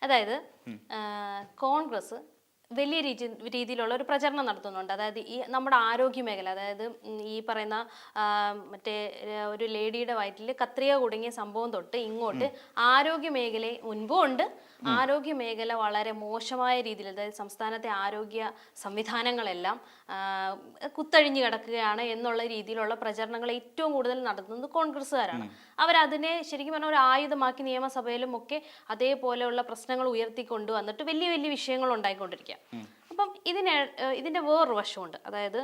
അതായത് കോൺഗ്രസ് വലിയ രീതിയിലുള്ള ഒരു പ്രചരണം നടത്തുന്നുണ്ട്. അതായത് ഈ നമ്മുടെ ആരോഗ്യ മേഖല, അതായത് ഈ പറയുന്ന മറ്റേ ഒരു ലേഡിയുടെ വയറ്റിൽ കത്രിക കുടുങ്ങിയ സംഭവം തൊട്ട് ഇങ്ങോട്ട് ആരോഗ്യ മേഖല മുൻപും ഉണ്ട്. ആരോഗ്യ മേഖല വളരെ മോശമായ രീതിയിൽ, അതായത് സംസ്ഥാനത്തെ ആരോഗ്യ സംവിധാനങ്ങളെല്ലാം കുത്തഴിഞ്ഞു കിടക്കുകയാണ് എന്നുള്ള രീതിയിലുള്ള പ്രചരണങ്ങൾ ഏറ്റവും കൂടുതൽ നടത്തുന്നത് കോൺഗ്രസ്സുകാരാണ്. അവരതിനെ ശരിക്കും പറഞ്ഞാൽ ഒരു ആയുധമാക്കി നിയമസഭയിലും ഒക്കെ അതേപോലെയുള്ള പ്രശ്നങ്ങൾ ഉയർത്തിക്കൊണ്ടു വന്നിട്ട് വലിയ വലിയ വിഷയങ്ങൾ ഉണ്ടായിക്കൊണ്ടിരിക്കുക. അപ്പം ഇതിൻ്റെ വേറൊരു വശമുണ്ട്. അതായത്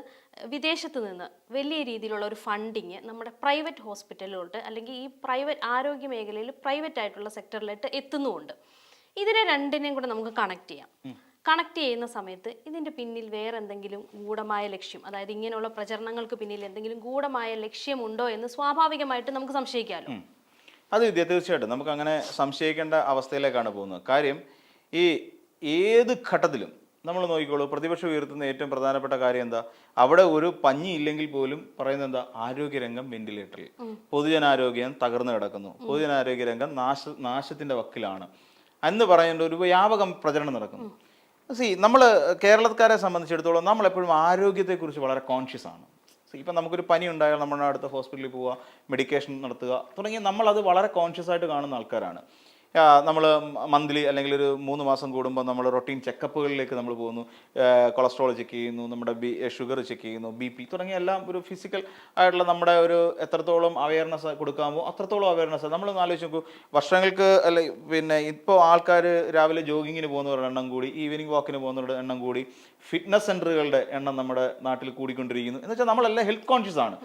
വിദേശത്ത് നിന്ന് വലിയ രീതിയിലുള്ള ഒരു ഫണ്ടിങ് നമ്മുടെ പ്രൈവറ്റ് ഹോസ്പിറ്റലിലോട്ട്, അല്ലെങ്കിൽ ഈ പ്രൈവറ്റ് ആരോഗ്യ മേഖലയിൽ പ്രൈവറ്റ് ആയിട്ടുള്ള സെക്ടറിലോട്ട് എത്തുന്നുമുണ്ട്. ഇതിനെ രണ്ടിനെയും കൂടെ നമുക്ക് കണക്ട് ചെയ്യാം. കണക്ട് ചെയ്യുന്ന സമയത്ത് ഇതിൻ്റെ പിന്നിൽ വേറെ എന്തെങ്കിലും ഗൂഢമായ ലക്ഷ്യം, അതായത് ഇങ്ങനെയുള്ള പ്രചരണങ്ങൾക്ക് പിന്നിൽ എന്തെങ്കിലും ഗൂഢമായ ലക്ഷ്യമുണ്ടോ എന്ന് സ്വാഭാവികമായിട്ട് നമുക്ക് സംശയിക്കാമല്ലോ. അത് തീർച്ചയായിട്ടും നമുക്ക് അങ്ങനെ സംശയിക്കേണ്ട അവസ്ഥയിലേക്കാണ് പോകുന്നത്. കാര്യം ഈ ഏത് ഘട്ടത്തിലും നമ്മൾ നോക്കിക്കോളൂ, പ്രതിപക്ഷം ഉയർത്തുന്ന ഏറ്റവും പ്രധാനപ്പെട്ട കാര്യം എന്താ? അവിടെ ഒരു പഞ്ഞി ഇല്ലെങ്കിൽ പോലും പറയുന്നത് എന്താ? ആരോഗ്യരംഗം വെന്റിലേറ്ററിൽ, പൊതുജനാരോഗ്യം തകർന്നു കിടക്കുന്നു, പൊതുജനാരോഗ്യ രംഗം നാശത്തിന്റെ വക്കിലാണ് എന്ന് പറയുന്ന ഒരു വ്യാപകം പ്രചരണം നടക്കുന്നു. നമ്മൾ കേരളക്കാരെ സംബന്ധിച്ചിടത്തോളം നമ്മൾ എപ്പോഴും ആരോഗ്യത്തെക്കുറിച്ച് വളരെ കോൺഷ്യസ് ആണ്. ഇപ്പം നമുക്കൊരു പനി ഉണ്ടായാൽ നമ്മുടെ അടുത്ത ഹോസ്പിറ്റലിൽ പോവുക, മെഡിക്കേഷൻ നടത്തുക തുടങ്ങി നമ്മളത് വളരെ കോൺഷ്യസ് ആയിട്ട് കാണുന്ന ആൾക്കാരാണ്. നമ്മൾ മന്ത്ലി അല്ലെങ്കിൽ ഒരു 3 മാസം കൂടുമ്പോൾ നമ്മൾ റൊട്ടീൻ ചെക്കപ്പുകളിലേക്ക് നമ്മൾ പോകുന്നു. കൊളസ്ട്രോൾ ചെക്ക് ചെയ്യുന്നു, നമ്മുടെ ഷുഗർ ചെക്ക് ചെയ്യുന്നു, BP തുടങ്ങിയ എല്ലാം ഒരു ഫിസിക്കൽ ആയിട്ടുള്ള നമ്മുടെ ഒരു എത്രത്തോളം അവയർനെസ് കൊടുക്കാമോ അത്രത്തോളം അവയർനെസ്. നമ്മളൊന്ന് ആലോചിച്ച് നോക്കൂ, വർഷങ്ങൾക്ക് അല്ലെ പിന്നെ ഇപ്പോൾ ആൾക്കാർ രാവിലെ ജോഗിങ്ങിന് പോകുന്നവരുടെ എണ്ണം കൂടി, ഈവനിങ് വാക്കിന് പോകുന്നവരുടെ എണ്ണം കൂടി, ഫിറ്റ്നസ് സെന്ററുകളുടെ എണ്ണം നമ്മുടെ നാട്ടിൽ കൂടിക്കൊണ്ടിരിക്കുന്നു. എന്ന് വെച്ചാൽ നമ്മളെല്ലാം ഹെൽത്ത് കോൺഷ്യസ് ആണ്.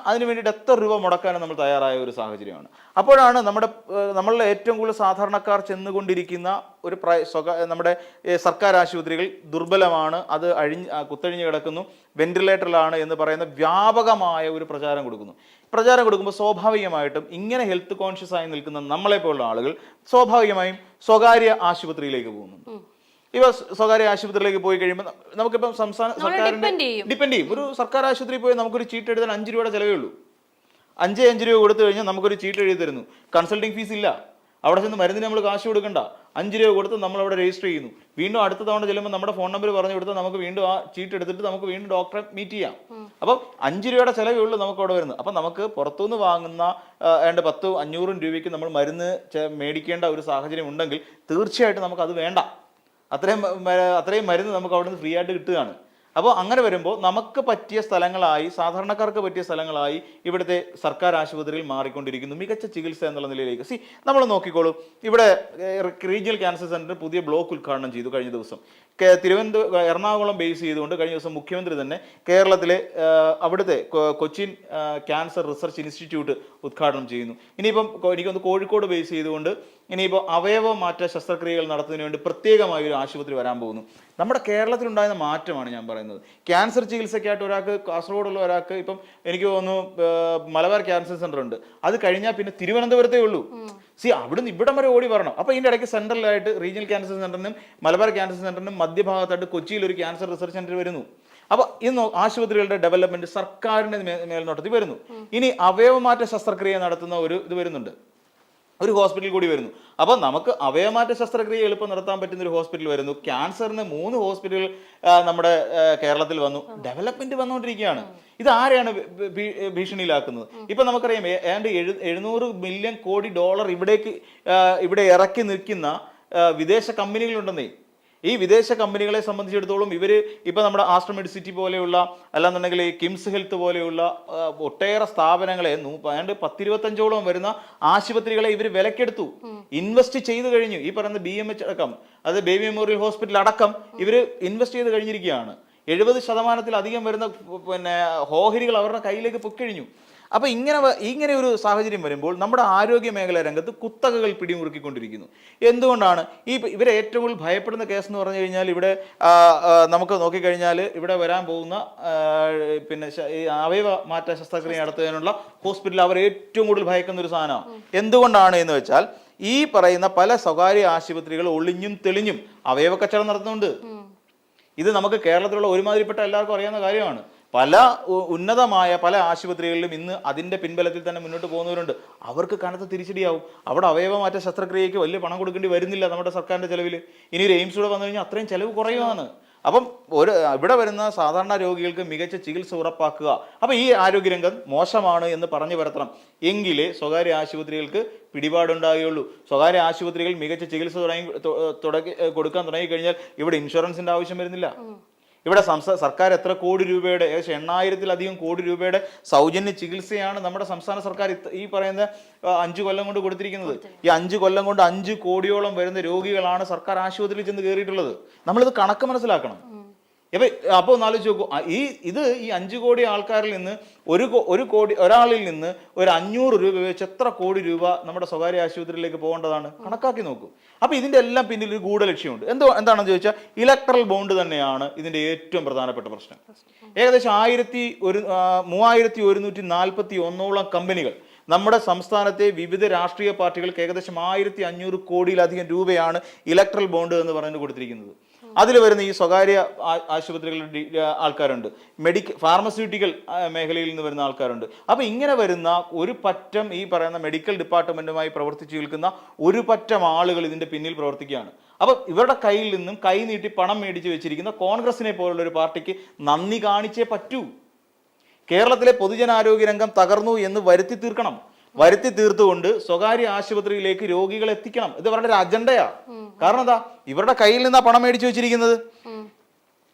അതിന് വേണ്ടിയിട്ട് എത്ര രൂപ മുടക്കാനും നമ്മൾ തയ്യാറായ ഒരു സാഹചര്യമാണ്. അപ്പോഴാണ് നമ്മളുടെ ഏറ്റവും കൂടുതൽ സാധാരണക്കാർ ചെന്നുകൊണ്ടിരിക്കുന്ന ഒരു നമ്മുടെ സർക്കാർ ആശുപത്രികൾ ദുർബലമാണ്, അത് കുത്തഴിഞ്ഞു കിടക്കുന്നു, വെന്റിലേറ്ററിലാണ് എന്ന് പറയുന്ന വ്യാപകമായ ഒരു പ്രചാരം കൊടുക്കുമ്പോൾ സ്വാഭാവികമായിട്ടും ഇങ്ങനെ ഹെൽത്ത് കോൺഷ്യസ് ആയി നിൽക്കുന്ന നമ്മളെപ്പോലുള്ള ആളുകൾ സ്വാഭാവികമായും സ്വകാര്യ ആശുപത്രിയിലേക്ക് പോകുന്നു. ഇവ സ്വകാര്യ ആശുപത്രിയിലേക്ക് പോയി കഴിയുമ്പോൾ നമുക്കിപ്പം സംസ്ഥാന സർക്കാരിന്റെ ഡിപ്പെൻഡ് ചെയ്യും. ഒരു സർക്കാർ ആശുപത്രിയിൽ പോയി നമുക്കൊരു ചീട്ട് എഴുതാൻ 5 രൂപയുടെ ചിലവേ ഉള്ളൂ. 5 രൂപ കൊടുത്തു കഴിഞ്ഞാൽ നമുക്കൊരു ചീട്ട് എഴുതി തരുന്നു. കൺസൾട്ടിങ് ഫീസ് ഇല്ല. അവിടെ ചെന്ന് മരുന്നിന് നമ്മൾ കാശ് കൊടുക്കണ്ട. 5 രൂപ കൊടുത്ത് നമ്മൾ അവിടെ രജിസ്റ്റർ ചെയ്യുന്നു. വീണ്ടും അടുത്ത തവണ ചെല്ലുമ്പോൾ നമ്മുടെ ഫോൺ നമ്പർ പറഞ്ഞു കൊടുത്താൽ നമുക്ക് വീണ്ടും ആ ചീട്ട് എടുത്തിട്ട് നമുക്ക് വീണ്ടും ഡോക്ടറെ മീറ്റ് ചെയ്യാം. അപ്പം 5 രൂപയുടെ ചിലവേ ഉള്ളൂ നമുക്ക് അവിടെ വരുന്നത്. അപ്പം നമുക്ക് പുറത്തുനിന്ന് വാങ്ങുന്ന 500 രൂപയ്ക്ക് നമ്മൾ മരുന്ന് മേടിക്കേണ്ട ഒരു സാഹചര്യം ഉണ്ടെങ്കിൽ തീർച്ചയായിട്ടും നമുക്കത് വേണ്ട. അത്രയും മരുന്ന് നമുക്ക് അവിടെ നിന്ന് ഫ്രീ ആയിട്ട് കിട്ടുകയാണ്. അപ്പോൾ അങ്ങനെ വരുമ്പോൾ നമുക്ക് പറ്റിയ സ്ഥലങ്ങളായി, സാധാരണക്കാർക്ക് പറ്റിയ സ്ഥലങ്ങളായി ഇവിടുത്തെ സർക്കാർ ആശുപത്രിയിൽ മാറിക്കൊണ്ടിരിക്കുന്നു, മികച്ച ചികിത്സ എന്നുള്ള നിലയിലേക്ക്. നമ്മൾ നോക്കിക്കോളൂ, ഇവിടെ റീജിയണൽ ക്യാൻസർ സെന്റർ പുതിയ ബ്ലോക്ക് ഉദ്ഘാടനം ചെയ്തു കഴിഞ്ഞ ദിവസം. എറണാകുളം ബേസ് ചെയ്തുകൊണ്ട് കഴിഞ്ഞ ദിവസം മുഖ്യമന്ത്രി തന്നെ കേരളത്തിലെ അവിടുത്തെ കൊച്ചിൻ ക്യാൻസർ റിസർച്ച് ഇൻസ്റ്റിറ്റ്യൂട്ട് ഉദ്ഘാടനം ചെയ്യുന്നു. ഇനിയിപ്പം എനിക്കൊന്ന് കോഴിക്കോട് ബേസ് ചെയ്തുകൊണ്ട് ഇനിയിപ്പോൾ അവയവ മാറ്റ ശസ്ത്രക്രിയകൾ നടത്തുന്നതിന് വേണ്ടി പ്രത്യേകമായി ഒരു ആശുപത്രി വരാൻ പോകുന്നു. നമ്മുടെ കേരളത്തിലുണ്ടായിരുന്ന മാറ്റമാണ് ഞാൻ പറയുന്നത്. ക്യാൻസർ ചികിത്സയ്ക്കായിട്ട് ഒരാൾക്ക്, കാസർഗോഡുള്ള ഒരാൾക്ക് ഇപ്പം എനിക്ക് തോന്നുന്നു മലബാർ ക്യാൻസർ സെന്റർ ഉണ്ട്, അത് കഴിഞ്ഞാൽ പിന്നെ തിരുവനന്തപുരത്തേ ഉള്ളൂ. അവിടുന്ന് ഇവിടം വരെ ഓടി വരണം. അപ്പോൾ ഇതിൻ്റെ ഇടയ്ക്ക് സെൻട്രലായിട്ട് റീജിയണൽ ക്യാൻസർ സെന്ററിനും മലബാർ ക്യാൻസർ സെന്ററിനും മധ്യഭാഗത്തായിട്ട് കൊച്ചിയിൽ ഒരു ക്യാൻസർ റിസർച്ച് സെന്റർ വരുന്നു. അപ്പോൾ ഇന്ന് ആശുപത്രികളുടെ ഡെവലപ്മെന്റ് സർക്കാരിന്റെ മേൽനോട്ടത്തിൽ വരുന്നു. ഇനി അവയവമാറ്റ ശസ്ത്രക്രിയ നടത്തുന്ന ഒരു ഇത് വരുന്നുണ്ട്, ഒരു ഹോസ്പിറ്റൽ കൂടി വരുന്നു. അപ്പോൾ നമുക്ക് അവയവമാറ്റ ശസ്ത്രക്രിയ എളുപ്പം നടത്താൻ പറ്റുന്ന ഒരു ഹോസ്പിറ്റൽ വരുന്നു. ക്യാൻസറിന് 3 ഹോസ്പിറ്റലുകൾ നമ്മുടെ കേരളത്തിൽ വന്നു. ഡെവലപ്മെന്റ് വന്നുകൊണ്ടിരിക്കുകയാണ്. ഇത് ആരെയാണ് ഭീഷണിയിലാക്കുന്നത്? ഇപ്പൊ നമുക്കറിയാം, ഏതാണ്ട് $700 ബില്യൺ കോടി ഇവിടെ ഇറക്കി നിൽക്കുന്ന വിദേശ കമ്പനികളുണ്ടെന്നേ. ഈ വിദേശ കമ്പനികളെ സംബന്ധിച്ചിടത്തോളം ഇപ്പൊ നമ്മുടെ ആസ്ട്ര മെഡിസിറ്റി പോലെയുള്ള, അല്ലാന്നുണ്ടെങ്കിൽ ഈ കിംസ് ഹെൽത്ത് പോലെയുള്ള ഒട്ടേറെ സ്ഥാപനങ്ങളെ 10-25ഓളം വരുന്ന ആശുപത്രികളെ ഇവർ വിലക്കെടുത്തു, ഇൻവെസ്റ്റ് ചെയ്ത് കഴിഞ്ഞു. ഈ പറയുന്ന BMH അടക്കം, അത് ബേബി മെമ്മോറിയൽ ഹോസ്പിറ്റൽ അടക്കം ഇവർ ഇൻവെസ്റ്റ് ചെയ്ത് കഴിഞ്ഞിരിക്കുകയാണ്. 70% വരുന്ന ഓഹരികൾ അവരുടെ കയ്യിലേക്ക് പൊക്കഴിഞ്ഞു. അപ്പോൾ ഇങ്ങനെ ഒരു സാഹചര്യം വരുമ്പോൾ നമ്മുടെ ആരോഗ്യ മേഖലാ രംഗത്ത് കുത്തകകൾ പിടിമുറുക്കിക്കൊണ്ടിരിക്കുന്നു. എന്തുകൊണ്ടാണ് ഇവരെ ഏറ്റവും കൂടുതൽ ഭയപ്പെടുന്ന കേസ് എന്ന് പറഞ്ഞു കഴിഞ്ഞാൽ, ഇവിടെ നമുക്ക് നോക്കിക്കഴിഞ്ഞാൽ ഇവിടെ വരാൻ പോകുന്ന അവയവ മാറ്റ ശസ്ത്രക്രിയ നടത്തുന്നതിനുള്ള ഹോസ്പിറ്റൽ അവർ ഏറ്റവും കൂടുതൽ ഭയക്കുന്ന ഒരു സാധനമാണ്. എന്തുകൊണ്ടാണ് എന്ന് വെച്ചാൽ, ഈ പറയുന്ന പല സ്വകാര്യ ആശുപത്രികൾ ഒളിഞ്ഞും തെളിഞ്ഞും അവയവ കച്ചവടം നടത്തുന്നുണ്ട്. ഇത് നമുക്ക് കേരളത്തിലുള്ള ഒരുമാതിരിപ്പെട്ട എല്ലാവർക്കും അറിയാവുന്ന കാര്യമാണ്. പല ഉന്നതമായ പല ആശുപത്രികളിലും ഇന്ന് അതിൻ്റെ പിൻബലത്തിൽ തന്നെ മുന്നോട്ട് പോകുന്നവരുണ്ട്. അവർക്ക് കനത്ത തിരിച്ചടിയാവും. അവിടെ അവയവമാറ്റ ശസ്ത്രക്രിയയ്ക്ക് വലിയ പണം കൊടുക്കേണ്ടി വരുന്നില്ല നമ്മുടെ സർക്കാരിൻ്റെ ചെലവിൽ. ഇനി ഒരു എയിംസ് കൂടെ വന്നു കഴിഞ്ഞാൽ അത്രയും ചെലവ് കുറയുവാണ്. അപ്പം ഇവിടെ വരുന്ന സാധാരണ രോഗികൾക്ക് മികച്ച ചികിത്സ ഉറപ്പാക്കുക. അപ്പം ഈ ആരോഗ്യരംഗം മോശമാണ് എന്ന് പറഞ്ഞു വരുത്തണം. എങ്കിലേ സ്വകാര്യ ആശുപത്രികൾക്ക് പിടിപാടുണ്ടാകുകയുള്ളൂ. സ്വകാര്യ ആശുപത്രികൾ മികച്ച ചികിത്സ കൊടുക്കാൻ തുടങ്ങിക്കഴിഞ്ഞാൽ ഇവിടെ ഇൻഷുറൻസിന്റെ ആവശ്യം വരുന്നില്ല. ഇവിടെ സർക്കാർ എത്ര കോടി രൂപയുടെ, ഏകദേശം 8,000-ലധികം കോടി രൂപയുടെ സൗജന്യ ചികിത്സയാണ് നമ്മുടെ സംസ്ഥാന സർക്കാർ ഈ പറയുന്ന 5 കൊല്ലം കൊണ്ട് കൊടുത്തിരിക്കുന്നത്. ഈ 5 കൊല്ലം കൊണ്ട് 5 കോടിയോളം വരുന്ന രോഗികളാണ് സർക്കാർ ആശുപത്രിയിൽ ചെന്ന് കയറിയിട്ടുള്ളത്. നമ്മളിത് കണക്ക് മനസ്സിലാക്കണം. അപ്പോൾ ഒന്ന് ആലോചിച്ച് നോക്കൂ, ഈ 5 കോടി ആൾക്കാരിൽ നിന്ന് ഒരാളിൽ നിന്ന് ഒരു 500 രൂപ വെച്ച് എത്ര കോടി രൂപ നമ്മുടെ സ്വകാര്യ ആശുപത്രിയിലേക്ക് പോകേണ്ടതാണ്? കണക്കാക്കി നോക്കൂ. അപ്പൊ ഇതിന്റെ എല്ലാം പിന്നിൽ ഒരു ഗൂഢലക്ഷ്യമുണ്ട്. എന്താണെന്ന് ചോദിച്ചാൽ ഇലക്ട്രൽ ബോണ്ട് തന്നെയാണ് ഇതിന്റെ ഏറ്റവും പ്രധാനപ്പെട്ട പ്രശ്നം. ഏകദേശം 3,141 കമ്പനികൾ നമ്മുടെ സംസ്ഥാനത്തെ വിവിധ രാഷ്ട്രീയ പാർട്ടികൾക്ക് ഏകദേശം 1,500 കോടിയിലധികം രൂപയാണ് ഇലക്ട്രൽ ബോണ്ട് എന്ന് പറഞ്ഞു കൊടുത്തിരിക്കുന്നത്. അതിൽ വരുന്ന ഈ സ്വകാര്യ ആശുപത്രികളുടെ ആൾക്കാരുണ്ട്, ഫാർമസ്യൂട്ടിക്കൽ മേഖലയിൽ നിന്ന് വരുന്ന ആൾക്കാരുണ്ട്. അപ്പോൾ ഇങ്ങനെ വരുന്ന ഒരു പറ്റം ഈ പറയുന്ന മെഡിക്കൽ ഡിപ്പാർട്ട്മെന്റുമായി പ്രവർത്തിച്ചു നിൽക്കുന്ന ഒരു പറ്റം ആളുകൾ ഇതിന്റെ പിന്നിൽ പ്രവർത്തിക്കുകയാണ്. അപ്പം ഇവരുടെ കയ്യിൽ നിന്നും കൈ നീട്ടി പണം മേടിച്ച് വെച്ചിരിക്കുന്ന കോൺഗ്രസിനെ പോലുള്ള ഒരു പാർട്ടിക്ക് നന്ദി കാണിച്ചേ പറ്റൂ. കേരളത്തിലെ പൊതുജനാരോഗ്യ രംഗം തകർന്നു എന്ന് വരുത്തി തീർക്കണം. വരുത്തി തീർത്തുകൊണ്ട് സ്വകാര്യ ആശുപത്രിയിലേക്ക് രോഗികളെ എത്തിക്കണം. ഇത് അവരുടെ ഒരു അജണ്ടയാ. കാരണം എന്താ, ഇവരുടെ കയ്യിൽ നിന്നാ പണം മേടിച്ചു വെച്ചിരിക്കുന്നത്.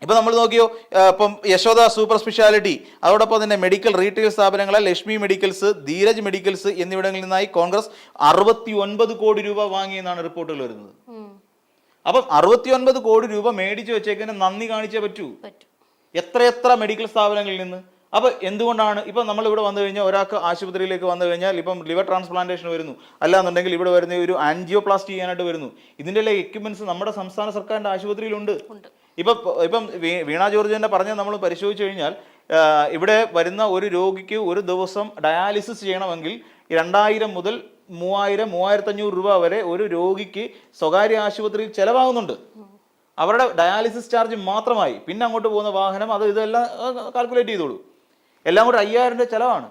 ഇപ്പൊ നമ്മൾ നോക്കിയോ, ഇപ്പം യശോദ സൂപ്പർ സ്പെഷ്യാലിറ്റി, അതോടൊപ്പം തന്നെ മെഡിക്കൽ റീറ്റെയിൽ സ്ഥാപനങ്ങളെ ലക്ഷ്മി മെഡിക്കൽസ്, ധീരജ് മെഡിക്കൽസ് എന്നിവിടങ്ങളിൽ നിന്നായി കോൺഗ്രസ് 69 കോടി രൂപ വാങ്ങിയെന്നാണ് റിപ്പോർട്ടുകൾ വരുന്നത്. അപ്പം 69 കോടി രൂപ മേടിച്ചു വെച്ചേക്കിന് നന്ദി കാണിച്ചേ പറ്റൂ. എത്രയെത്ര മെഡിക്കൽ സ്ഥാപനങ്ങളിൽ നിന്ന്. അപ്പൊ എന്തുകൊണ്ടാണ് ഇപ്പം നമ്മൾ ഇവിടെ വന്നു കഴിഞ്ഞാൽ, ഒരാൾക്ക് ആശുപത്രിയിലേക്ക് വന്നു കഴിഞ്ഞാൽ ഇപ്പം ലിവർ ട്രാൻസ്പ്ലാന്റേഷൻ വരുന്നു, അല്ലാന്നുണ്ടെങ്കിൽ ഇവിടെ വരുന്ന ഒരു ആൻജിയോപ്ലാസ്റ്റി ചെയ്യാനായിട്ട് വരുന്നു. ഇതിൻ്റെ എല്ലാ എക്യുപ്മെന്റ്സ് നമ്മുടെ സംസ്ഥാന സർക്കാരിന്റെ ആശുപത്രിയിലുണ്ട്. ഇപ്പം വീണ ജോർജ് തന്നെ പറഞ്ഞത് നമ്മൾ പരിശോധിച്ചു കഴിഞ്ഞാൽ, ഇവിടെ വരുന്ന ഒരു രോഗിക്ക് ഒരു ദിവസം ഡയാലിസിസ് ചെയ്യണമെങ്കിൽ 2,000 മുതൽ 3,000-3,500 രൂപ വരെ ഒരു രോഗിക്ക് സ്വകാര്യ ആശുപത്രിയിൽ ചെലവാകുന്നുണ്ട്. അവരുടെ ഡയാലിസിസ് ചാർജ് മാത്രമായി. പിന്നെ അങ്ങോട്ട് പോകുന്ന വാഹനം, ഇതെല്ലാം കാൽക്കുലേറ്റ് ചെയ്തോളൂ. എല്ലാം കൂടെ 5,000 രൂപ ചെലവാണ്.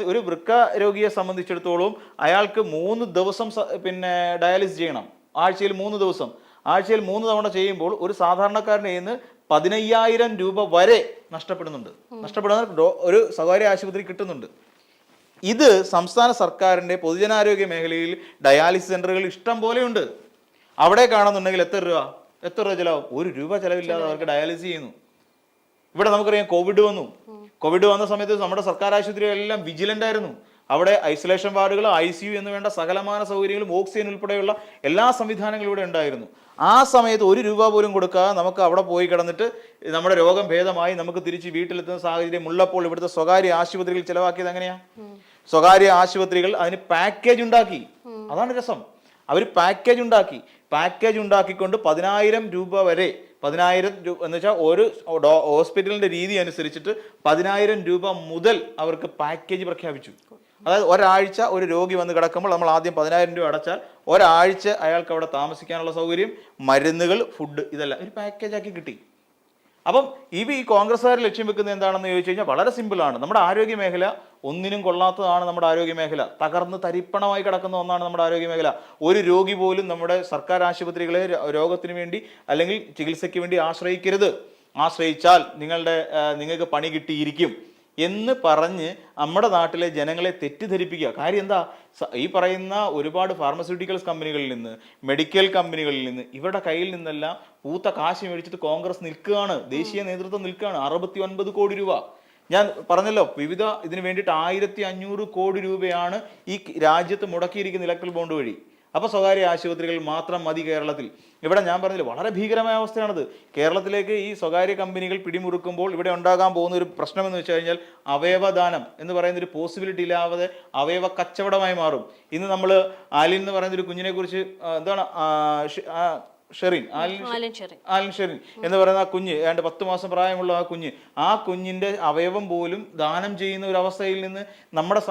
ഒരു വൃക്ക രോഗിയെ സംബന്ധിച്ചിടത്തോളം അയാൾക്ക് 3 ദിവസം ഡയാലിസിസ് ചെയ്യണം. ആഴ്ചയിൽ 3 ദിവസം. ആഴ്ചയിൽ 3 തവണ ചെയ്യുമ്പോൾ ഒരു സാധാരണക്കാരൻ്റെ കയ്യിൽ നിന്ന് 15,000 രൂപ വരെ നഷ്ടപ്പെടുന്ന ഒരു സ്വകാര്യ ആശുപത്രി കിട്ടുന്നുണ്ട്. ഇത് സംസ്ഥാന സർക്കാരിന്റെ പൊതുജനാരോഗ്യ മേഖലയിൽ ഡയാലിസിസ് സെന്ററുകൾ ഇഷ്ടം പോലെയുണ്ട്. അവിടെ കാണുന്നുണ്ടെങ്കിൽ എത്ര രൂപ ചിലവും? 1 രൂപ ചിലവില്ലാതെ അവർക്ക് ഡയാലിസിസ് ചെയ്യുന്നു. ഇവിടെ നമുക്കറിയാം, കോവിഡ് വന്ന സമയത്ത് നമ്മുടെ സർക്കാർ ആശുപത്രികളെല്ലാം വിജിലന്റ് ആയിരുന്നു. അവിടെ ഐസൊലേഷൻ വാർഡുകൾ, ICU എന്ന് വേണ്ട സകലമാന സൗകര്യങ്ങളും ഓക്സിജൻ ഉൾപ്പെടെയുള്ള എല്ലാ സംവിധാനങ്ങളും ഇവിടെ ഉണ്ടായിരുന്നു. ആ സമയത്ത് 1 രൂപ പോലും കൊടുക്കാതെ നമുക്ക് അവിടെ പോയി കിടന്നിട്ട് നമ്മുടെ രോഗം ഭേദമായി നമുക്ക് തിരിച്ച് വീട്ടിലെത്തുന്ന സാഹചര്യം ഉള്ളപ്പോൾ ഇവിടുത്തെ സ്വകാര്യ ആശുപത്രികൾ ചിലവാക്കിയത് എങ്ങനെയാ? സ്വകാര്യ ആശുപത്രികൾ അതിന് പാക്കേജ് ഉണ്ടാക്കി. അതാണ് രസം. അവർ പാക്കേജ് ഉണ്ടാക്കിക്കൊണ്ട് 10,000 രൂപ വരെ, 10,000 രൂപ എന്ന് വെച്ചാൽ ഒരു ഹോസ്പിറ്റലിന്റെ രീതി അനുസരിച്ചിട്ട് 10,000 രൂപ മുതൽ അവർക്ക് പാക്കേജ് പ്രഖ്യാപിച്ചു. അതായത് ഒരാഴ്ച ഒരു രോഗി വന്ന് കിടക്കുമ്പോൾ നമ്മൾ ആദ്യം 10,000 രൂപ അടച്ചാൽ ഒരാഴ്ച അയാൾക്ക് അവിടെ താമസിക്കാനുള്ള സൗകര്യം, മരുന്നുകൾ, ഫുഡ്, ഇതെല്ലാം ഒരു പാക്കേജ് ആക്കി കിട്ടി. അപ്പം ഈ കോൺഗ്രസ്സുകാർ ലക്ഷ്യം വെക്കുന്നത് എന്താണെന്ന് ചോദിച്ചു കഴിഞ്ഞാൽ വളരെ സിമ്പിളാണ്. നമ്മുടെ ആരോഗ്യ മേഖല ഒന്നിനും കൊള്ളാത്തതാണ്. നമ്മുടെ ആരോഗ്യ മേഖല തകർന്ന് തരിപ്പണമായി കിടക്കുന്ന ഒന്നാണ് നമ്മുടെ ആരോഗ്യ മേഖല. ഒരു രോഗി പോലും നമ്മുടെ സർക്കാർ ആശുപത്രികളെ രോഗത്തിന് വേണ്ടി അല്ലെങ്കിൽ ചികിത്സയ്ക്ക് വേണ്ടി ആശ്രയിക്കരുത്. ആശ്രയിച്ചാൽ നിങ്ങൾക്ക് പണി കിട്ടിയിരിക്കും എന്ന് പറഞ്ഞ് നമ്മുടെ നാട്ടിലെ ജനങ്ങളെ തെറ്റിദ്ധരിപ്പിക്കുക. കാര്യം എന്താ, ഈ പറയുന്ന ഒരുപാട് ഫാർമസ്യൂട്ടിക്കൽസ് കമ്പനികളിൽ നിന്ന്, മെഡിക്കൽ കമ്പനികളിൽ നിന്ന്, ഇവരുടെ കയ്യിൽ നിന്നെല്ലാം പൂത്ത കാശ് മേടിച്ചിട്ട് കോൺഗ്രസ് നിൽക്കുകയാണ്, ദേശീയ നേതൃത്വം നിൽക്കുകയാണ്. 69 കോടി രൂപ. ഞാൻ പറഞ്ഞല്ലോ, ഇതിന് വേണ്ടിയിട്ട് 1,500 കോടി രൂപയാണ് ഈ രാജ്യത്ത് മുടക്കിയിരിക്കുന്ന ഇലക്ട്രൽ ബോണ്ട് വഴി. അപ്പോൾ സ്വകാര്യ ആശുപത്രികൾ മാത്രം മതി കേരളത്തിൽ. ഇവിടെ ഞാൻ പറഞ്ഞില്ല, വളരെ ഭീകരമായ അവസ്ഥയാണത്. കേരളത്തിലേക്ക് ഈ സ്വകാര്യ കമ്പനികൾ പിടിമുറുക്കുമ്പോൾ ഇവിടെ ഉണ്ടാകാൻ പോകുന്ന ഒരു പ്രശ്നം എന്ന് വെച്ച് കഴിഞ്ഞാൽ, അവയവദാനം എന്ന് പറയുന്ന ഒരു പോസിബിലിറ്റി ഇല്ലാതെ അവയവ കച്ചവടമായി മാറും. ഇന്ന് നമ്മൾ ആലിൻ എന്ന് പറയുന്ന ഒരു കുഞ്ഞിനെ കുറിച്ച്, എന്താണ് ആലിൻ ഷെറിൻ എന്ന് പറയുന്ന ആ കുഞ്ഞ്, ഏതാണ്ട് 10 മാസം പ്രായമുള്ള ആ കുഞ്ഞിന്റെ അവയവം പോലും ദാനം ചെയ്യുന്ന ഒരു അവസ്ഥയിൽ നിന്ന് നമ്മുടെ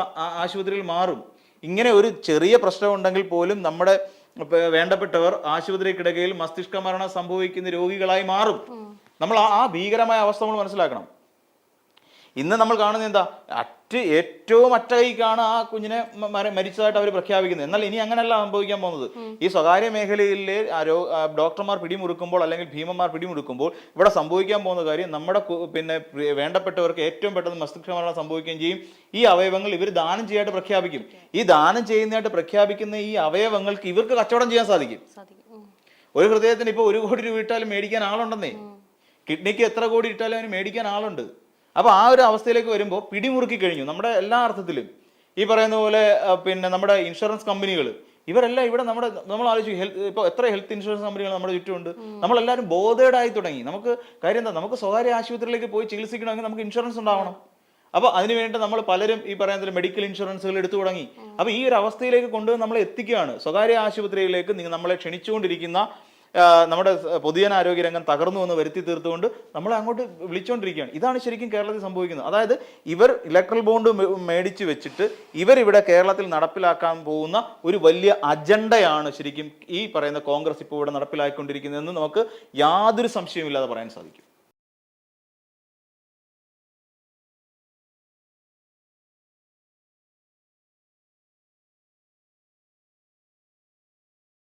ആശുപത്രിയിൽ മാറും. ഇങ്ങനെ ഒരു ചെറിയ പ്രശ്നം ഉണ്ടെങ്കിൽ പോലും നമ്മുടെ വേണ്ടപ്പെട്ടവർ ആശുപത്രി കിടക്കയിൽ മസ്തിഷ്ക മരണം സംഭവിക്കുന്ന രോഗികളായി മാറും. നമ്മൾ ആ ഭീകരമായ അവസ്ഥ നമ്മൾ മനസ്സിലാക്കണം. ഇന്ന് നമ്മൾ കാണുന്നത് എന്താ, ഏറ്റവും അറ്റകൈക്കാണ് ആ കുഞ്ഞിനെ മരിച്ചതായിട്ട് അവർ പ്രഖ്യാപിക്കുന്നത്. എന്നാൽ ഇനി അങ്ങനെയല്ല സംഭവിക്കാൻ പോകുന്നത്. ഈ സ്വകാര്യ മേഖലയിലെ ഡോക്ടർമാർ പിടിമുറുക്കുമ്പോൾ അല്ലെങ്കിൽ ഭീമന്മാർ പിടിമുറുക്കുമ്പോൾ ഇവിടെ സംഭവിക്കാൻ പോകുന്ന കാര്യം, നമ്മുടെ പിന്നെ വേണ്ടപ്പെട്ടവർക്ക് ഏറ്റവും പെട്ടെന്ന് മസ്തിഷ്ക മരണം സംഭവിക്കുകയും ചെയ്യും. ഈ അവയവങ്ങൾ ഇവർ ദാനം ചെയ്യാനായിട്ട് പ്രഖ്യാപിക്കും. ഈ ദാനം ചെയ്യുന്നതായിട്ട് പ്രഖ്യാപിക്കുന്ന ഈ അവയവങ്ങൾക്ക് ഇവർക്ക് കച്ചവടം ചെയ്യാൻ സാധിക്കും. ഒരു ഹൃദയത്തിന് ഇപ്പോൾ 1 കോടി രൂപ ഇട്ടാലും മേടിക്കാൻ ആളുണ്ടെന്നേ. കിഡ്നിക്ക് എത്ര കോടി ഇട്ടാലും അവന് മേടിക്കാൻ ആളുണ്ട്. അപ്പോൾ ആ ഒരു അവസ്ഥയിലേക്ക് വരുമ്പോൾ പിടിമുറുക്കി കഴിഞ്ഞു നമ്മുടെ എല്ലാ അർത്ഥത്തിലും. ഈ പറയുന്ന പോലെ പിന്നെ നമ്മുടെ ഇൻഷുറൻസ് കമ്പനികൾ ഇവരെല്ലാം ഇവിടെ നമ്മൾ ആലോചിച്ചു, ഇപ്പോൾ എത്ര ഹെൽത്ത് ഇൻഷുറൻസ് കമ്പനികൾ നമ്മുടെ ചുറ്റുമുണ്ട്. നമ്മളെല്ലാവരും ബോധേഡായി തുടങ്ങി. നമുക്ക് കാര്യം എന്താ, നമുക്ക് സ്വകാര്യ ആശുപത്രിയിലേക്ക് പോയി ചികിത്സിക്കണമെങ്കിൽ നമുക്ക് ഇൻഷുറൻസ് ഉണ്ടാവണം. അപ്പോൾ അതിനുവേണ്ടി നമ്മൾ പലരും ഈ പറയുന്ന മെഡിക്കൽ ഇൻഷുറൻസുകൾ എടുത്തു തുടങ്ങി. അപ്പോൾ ഈ ഒരു അവസ്ഥയിലേക്ക് കൊണ്ടുവന്ന് നമ്മളെ എത്തിക്കുകയാണ്. സ്വകാര്യ ആശുപത്രിയിലേക്ക് നമ്മളെ ക്ഷണിച്ചുകൊണ്ടിരിക്കുന്ന നമ്മുടെ പൊതുജനാരോഗ്യ രംഗം തകർന്നു എന്ന് വരുത്തി തീർത്തുകൊണ്ട് നമ്മളെ അങ്ങോട്ട് വിളിച്ചുകൊണ്ടിരിക്കുകയാണ്. ഇതാണ് ശരിക്കും കേരളത്തിൽ സംഭവിക്കുന്നത്. അതായത് ഇവർ ഇലക്ട്രൽ ബോണ്ട് മേടിച്ച് വെച്ചിട്ട് ഇവരിവിടെ കേരളത്തിൽ നടപ്പിലാക്കാൻ പോകുന്ന ഒരു വലിയ അജണ്ടയാണ് ശരിക്കും ഈ പറയുന്ന കോൺഗ്രസ് ഇപ്പോൾ ഇവിടെ നടപ്പിലാക്കിക്കൊണ്ടിരിക്കുന്നതെന്ന് നമുക്ക് യാതൊരു സംശയമില്ലാതെ പറയാൻ സാധിക്കും.